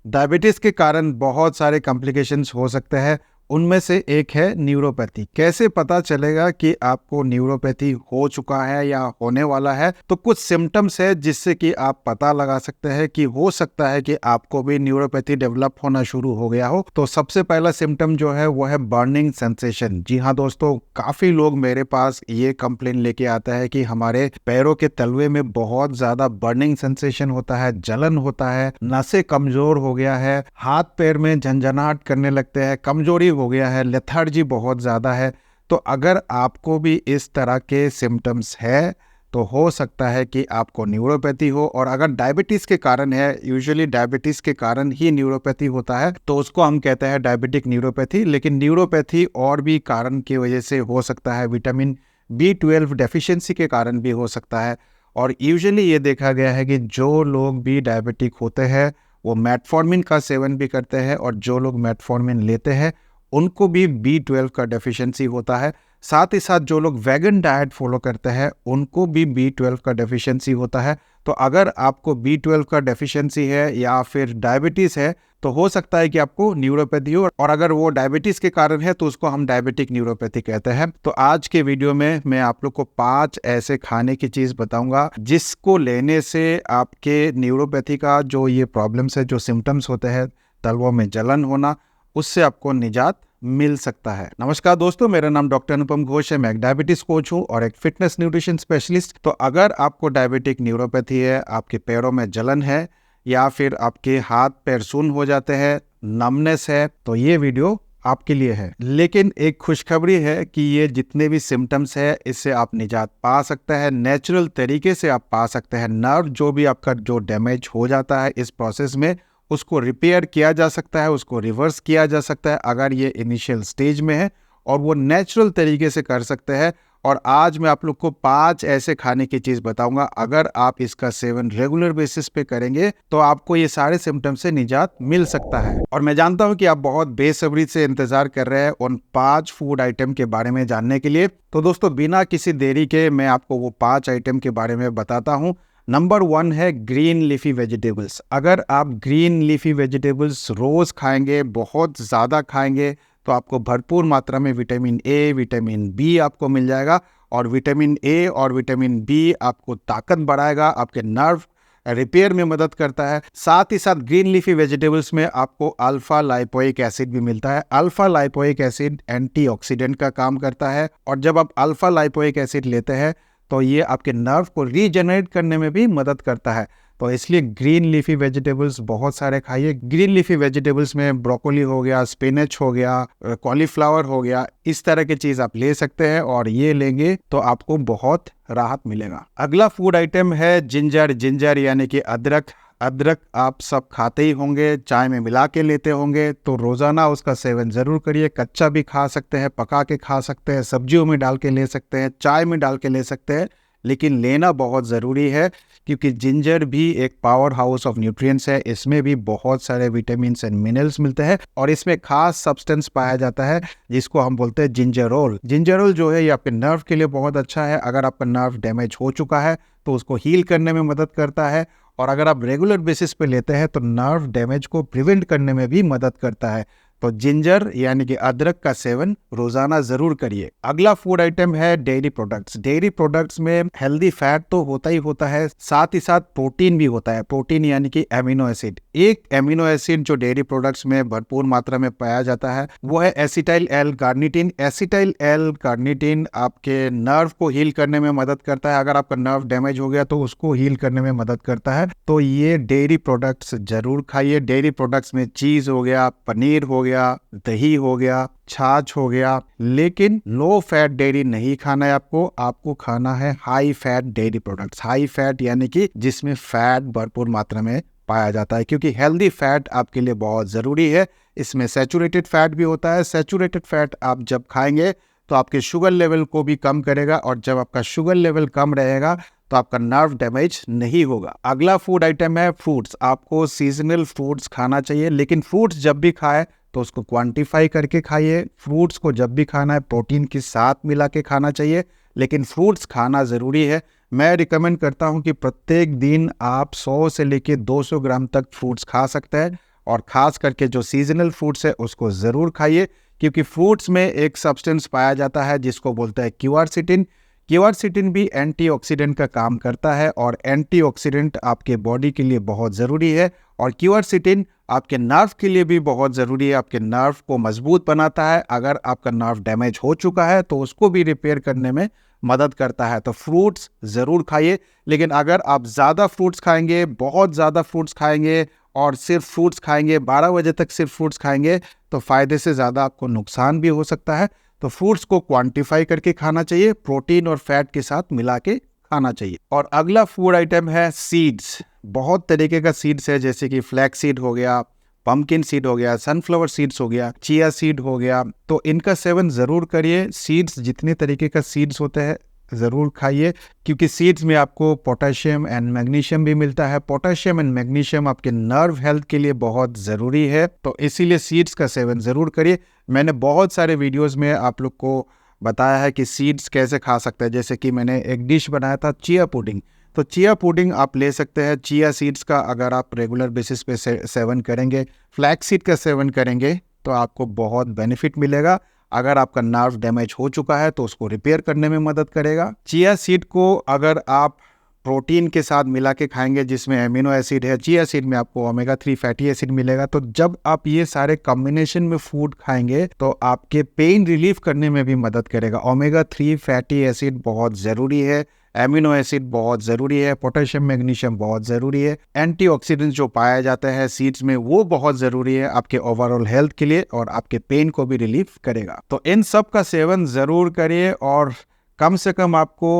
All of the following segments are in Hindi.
डायबिटीज के कारण बहुत सारे कॉम्प्लिकेशंस हो सकते हैं। उनमें से एक है न्यूरोपैथी। कैसे पता चलेगा कि आपको न्यूरोपैथी हो चुका है या होने वाला है? तो कुछ सिम्टम्स है जिससे कि आप पता लगा सकते हैं कि हो सकता है कि आपको भी न्यूरोपैथी डेवलप होना शुरू हो गया हो। तो सबसे पहला सिम्टम जो है वो है बर्निंग सेंसेशन। जी हाँ दोस्तों, काफी लोग मेरे पास ये कंप्लेन लेके आता है कि हमारे पैरों के तलवे में बहुत ज्यादा बर्निंग सेंसेशन होता है, जलन होता है, नसें कमजोर हो गया है, हाथ पैर में झंझनाहट करने लगते हैं, कमजोरी हो गया है, लेथार्जी बहुत ज्यादा है। तो अगर आपको भी इस तरह के सिम्टम्स है तो हो सकता है कि आपको न्यूरोपैथी हो। और अगर डायबिटीज के कारण है, यूजुअली डायबिटीज के कारण ही न्यूरोपैथी होता है, तो उसको हम कहते हैं डायबिटिक न्यूरोपैथी। लेकिन न्यूरोपैथी और भी कारण की वजह से हो सकता है, विटामिन B12 डेफिशिएंसी के कारण भी हो सकता है। और यूजुअली ये देखा गया है कि जो लोग भी डायबिटिक होते हैं वो मेटफॉर्मिन का सेवन भी करते हैं, और जो लोग मेटफॉर्मिन लेते हैं उनको भी B12 का डेफिशिएंसी होता है। साथ ही साथ जो लोग वेगन डाइट फॉलो करते हैं उनको भी B12 का डेफिशिएंसी होता है। तो अगर आपको B12 का डेफिशिएंसी है या फिर डायबिटीज है तो हो सकता है कि आपको न्यूरोपैथी हो, और अगर वो डायबिटीज के कारण है तो उसको हम डायबिटिक न्यूरोपैथी कहते हैं। तो आज के वीडियो में मैं आप लोग को 5 ऐसे खाने की चीज बताऊंगा जिसको लेने से आपके न्यूरोपैथी का जो ये प्रॉब्लम्स है, जो सिम्टम्स होते हैं, तलवों में जलन होना, उससे आपको निजात मिल सकता है। नमस्कार दोस्तों, मेरा नाम डॉक्टर अनुपम घोष है। मैं एक डायबिटीज कोच हूं और एक फिटनेस न्यूट्रिशन स्पेशलिस्ट। तो अगर आपको डायबिटिक न्यूरोपैथी है, आपके पैरों में जलन है या फिर आपके हाथ पैर सुन्न हो जाते हैं, नमनेस है, तो ये वीडियो आपके लिए है। लेकिन एक खुशखबरी है कि ये जितने भी सिम्टम्स है इससे आप निजात पा सकते हैं, नेचुरल तरीके से आप पा सकते हैं। नर्व जो भी आपका जो डैमेज हो जाता है इस प्रोसेस में, उसको रिपेयर किया जा सकता है, उसको रिवर्स किया जा सकता है अगर ये इनिशियल स्टेज में है, और वो नेचुरल तरीके से कर सकते हैं। और आज मैं आप लोग को 5 ऐसे खाने की चीज बताऊंगा, अगर आप इसका सेवन रेगुलर बेसिस पे करेंगे तो आपको ये सारे सिम्टम से निजात मिल सकता है। और मैं जानता हूं कि आप बहुत बेसब्री से इंतजार कर रहे हैं उन 5 फूड आइटम के बारे में जानने के लिए। तो दोस्तों, बिना किसी देरी के मैं आपको वो 5 आइटम के बारे में बताता हूं। नंबर 1 है ग्रीन लीफी वेजिटेबल्स। अगर आप ग्रीन लीफी वेजिटेबल्स रोज खाएंगे, बहुत ज़्यादा खाएंगे, तो आपको भरपूर मात्रा में विटामिन ए, विटामिन बी आपको मिल जाएगा। और विटामिन ए और विटामिन बी आपको ताकत बढ़ाएगा, आपके नर्व रिपेयर में मदद करता है। साथ ही साथ ग्रीन लीफी वेजिटेबल्स में आपको अल्फा लाइपोइक एसिड भी मिलता है। अल्फा लाइपोइक एसिड एंटीऑक्सीडेंट का काम करता है, और जब आप अल्फा लाइपोइक एसिड लेते हैं तो ये आपके नर्व को रीजनरेट करने में भी मदद करता है। तो इसलिए ग्रीन लीफी वेजिटेबल्स बहुत सारे खाइए। ग्रीन लीफी वेजिटेबल्स में ब्रोकोली हो गया, स्पिनच हो गया, कॉलीफ्लावर हो गया, इस तरह की चीज आप ले सकते हैं, और ये लेंगे तो आपको बहुत राहत मिलेगा। अगला फूड आइटम है जिंजर। जिंजर यानी कि अदरक। अदरक आप सब खाते ही होंगे, चाय में मिला के लेते होंगे, तो रोजाना उसका सेवन जरूर करिए। कच्चा भी खा सकते हैं, पका के खा सकते हैं, सब्जियों में डाल के ले सकते हैं, चाय में डाल के ले सकते हैं, लेकिन लेना बहुत ज़रूरी है क्योंकि जिंजर भी एक पावर हाउस ऑफ न्यूट्रिएंट्स है। इसमें भी बहुत सारे विटामिन एंड मिनरल्स मिलते हैं, और इसमें खास सब्सटेंस पाया जाता है जिसको हम बोलते हैं जिंजरोल। जिंजरोल जो है ये आपके नर्व के लिए बहुत अच्छा है। अगर आपका नर्व डैमेज हो चुका है तो उसको हील करने में मदद करता है, और अगर आप रेगुलर बेसिस पे लेते हैं तो नर्व डैमेज को प्रिवेंट करने में भी मदद करता है। तो जिंजर यानी कि अदरक का सेवन रोजाना जरूर करिए। अगला फूड आइटम है डेयरी प्रोडक्ट्स। डेयरी प्रोडक्ट्स में हेल्दी फैट तो होता ही होता है, साथ ही साथ प्रोटीन भी होता है। प्रोटीन यानी कि एमिनो एसिड। एक एमिनो एसिड जो डेयरी प्रोडक्ट्स में भरपूर मात्रा में पाया जाता है वो है acetyl L carnitine. Acetyl L carnitine आपके नर्व को हील करने में मदद करता है। अगर आपका नर्व डैमेज हो गया तो उसको हील करने में मदद करता है। तो ये डेयरी प्रोडक्ट्स जरूर खाइए। डेयरी प्रोडक्ट्स में चीज हो गया, पनीर हो गया, दही हो गया, छाछ हो गया, लेकिन लो फैट डेयरी नहीं खाना है आपको खाना है high fat dairy products. High fat यानी कि जिसमें फैट भरपूर मात्रा में पाया जाता है, क्योंकि हेल्दी फैट आपके लिए बहुत जरूरी है। इसमें सैचुरेटेड फैट भी होता है। सैचुरेटेड फैट आप जब खाएंगे तो आपके शुगर लेवल को भी कम करेगा, और जब आपका शुगर लेवल कम रहेगा तो आपका नर्व डैमेज नहीं होगा। अगला फूड आइटम है फ्रूट्स। आपको सीजनल फ्रूट्स खाना चाहिए, लेकिन फ्रूट्स जब भी खाए तो उसको क्वांटिफाई करके खाइए। फ्रूट्स को जब भी खाना है प्रोटीन के साथ मिला के खाना चाहिए, लेकिन फ्रूट्स खाना ज़रूरी है। मैं रिकमेंड करता हूं कि प्रत्येक दिन आप 100 से लेके 200 ग्राम तक फ्रूट्स खा सकते हैं। और ख़ास करके जो सीजनल फ्रूट्स है उसको ज़रूर खाइए, क्योंकि फ्रूट्स में एक सब्सटेंस पाया जाता है जिसको बोलते हैं क्यूआरसिटिन। क्यूआरसिटिन भी एंटीऑक्सीडेंट का काम करता है और एंटीऑक्सीडेंट आपके बॉडी के लिए बहुत ज़रूरी है। और क्यूआरसिटिन आपके नर्व के लिए भी बहुत ज़रूरी है, आपके नर्व को मजबूत बनाता है। अगर आपका नर्व डैमेज हो चुका है तो उसको भी रिपेयर करने में मदद करता है। तो फ्रूट्स ज़रूर खाइए, लेकिन अगर आप ज़्यादा फ्रूट्स खाएंगे, बहुत ज़्यादा फ्रूट्स खाएंगे और सिर्फ फ्रूट्स खाएंगे, 12 बजे तक सिर्फ फ्रूट्स खाएंगे, तो फ़ायदे से ज़्यादा आपको नुकसान भी हो सकता है। तो फ्रूट्स को क्वांटिफाई करके खाना चाहिए, प्रोटीन और फैट के साथ मिला के खाना चाहिए। और अगला फूड आइटम है सीड्स। बहुत तरीके का सीड्स है, जैसे कि फ्लैक्स सीड हो गया, पंपकिन सीड हो गया, सनफ्लावर सीड्स हो गया, चिया सीड हो गया। तो इनका सेवन ज़रूर करिए। सीड्स, जितने तरीके का सीड्स होते हैं ज़रूर खाइए, क्योंकि सीड्स में आपको पोटेशियम एंड मैग्नीशियम भी मिलता है। पोटेशियम एंड मैग्नीशियम आपके नर्व हेल्थ के लिए बहुत ज़रूरी है, तो इसीलिए सीड्स का सेवन ज़रूर करिए। मैंने बहुत सारे वीडियोस में आप लोग को बताया है कि सीड्स कैसे खा सकते हैं। जैसे कि मैंने एक डिश बनाया था चिया पुडिंग, तो चिया पुडिंग आप ले सकते हैं। चिया सीड्स का अगर आप रेगुलर बेसिस पे सेवन करेंगे, फ्लैक्स सीड का सेवन करेंगे, तो आपको बहुत बेनिफिट मिलेगा। अगर आपका नर्व डैमेज हो चुका है तो उसको रिपेयर करने में मदद करेगा। चिया सीड को अगर आप प्रोटीन के साथ मिला के खाएंगे, जिसमें एमिनो एसिड है, चिया सीड में आपको ओमेगा 3 फैटी एसिड मिलेगा। तो जब आप ये सारे कॉम्बिनेशन में फूड खाएंगे तो आपके पेन रिलीफ करने में भी मदद करेगा। ओमेगा 3 फैटी एसिड बहुत ज़रूरी है, एमिनो एसिड बहुत ज़रूरी है, पोटेशियम मैग्नीशियम बहुत ज़रूरी है, एंटीऑक्सीडेंट्स जो पाया जाता है सीड्स में वो बहुत ज़रूरी है आपके ओवरऑल हेल्थ के लिए, और आपके पेन को भी रिलीफ करेगा। तो इन सब का सेवन ज़रूर करिए, और कम से कम आपको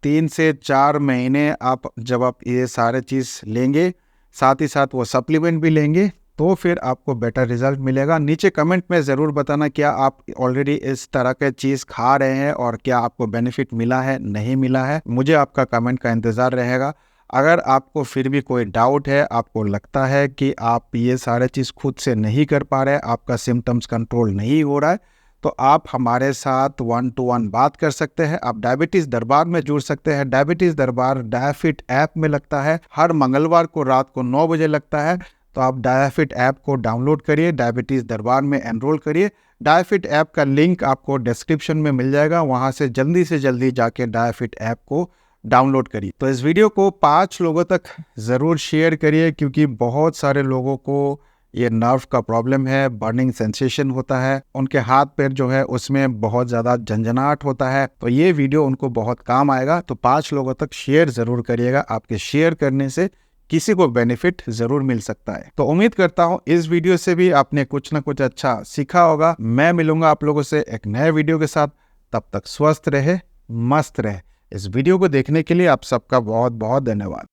3 से 4 महीने आप जब आप ये सारे चीज़ लेंगे, साथ ही साथ वो सप्लीमेंट भी लेंगे, तो फिर आपको बेटर रिजल्ट मिलेगा। नीचे कमेंट में ज़रूर बताना क्या आप ऑलरेडी इस तरह के चीज़ खा रहे हैं और क्या आपको बेनिफिट मिला है, नहीं मिला है। मुझे आपका कमेंट का इंतज़ार रहेगा। अगर आपको फिर भी कोई डाउट है, आपको लगता है कि आप ये सारे चीज़ खुद से नहीं कर पा रहे, आपका सिम्टम्स कंट्रोल नहीं हो रहा है, तो आप हमारे साथ 1-to-1 बात कर सकते हैं। आप डायबिटीज़ दरबार में जुड़ सकते हैं। डायबिटीज़ दरबार डायाफिट ऐप में लगता है, हर मंगलवार को रात को 9 बजे लगता है। तो आप डायाफिट ऐप को डाउनलोड करिए, डायबिटीज़ दरबार में एनरोल करिए। डायाफिट ऐप का लिंक आपको डिस्क्रिप्शन में मिल जाएगा, वहाँ से जल्दी जाके डायाफिट ऐप को डाउनलोड करिए। तो इस वीडियो को 5 लोगों तक ज़रूर शेयर करिए, क्योंकि बहुत सारे लोगों को ये नर्व का प्रॉब्लम है, बर्निंग सेंसेशन होता है, उनके हाथ पैर जो है उसमें बहुत ज़्यादा झंझनाहट होता है। तो ये वीडियो उनको बहुत काम आएगा। तो 5 लोगों तक शेयर ज़रूर करिएगा, आपके शेयर करने से किसी को बेनिफिट ज़रूर मिल सकता है। तो उम्मीद करता हूँ इस वीडियो से भी आपने कुछ ना कुछ अच्छा सीखा होगा। मैं मिलूंगा आप लोगों से एक नए वीडियो के साथ, तब तक स्वस्थ रहे, मस्त रहे। इस वीडियो को देखने के लिए आप सबका बहुत बहुत धन्यवाद।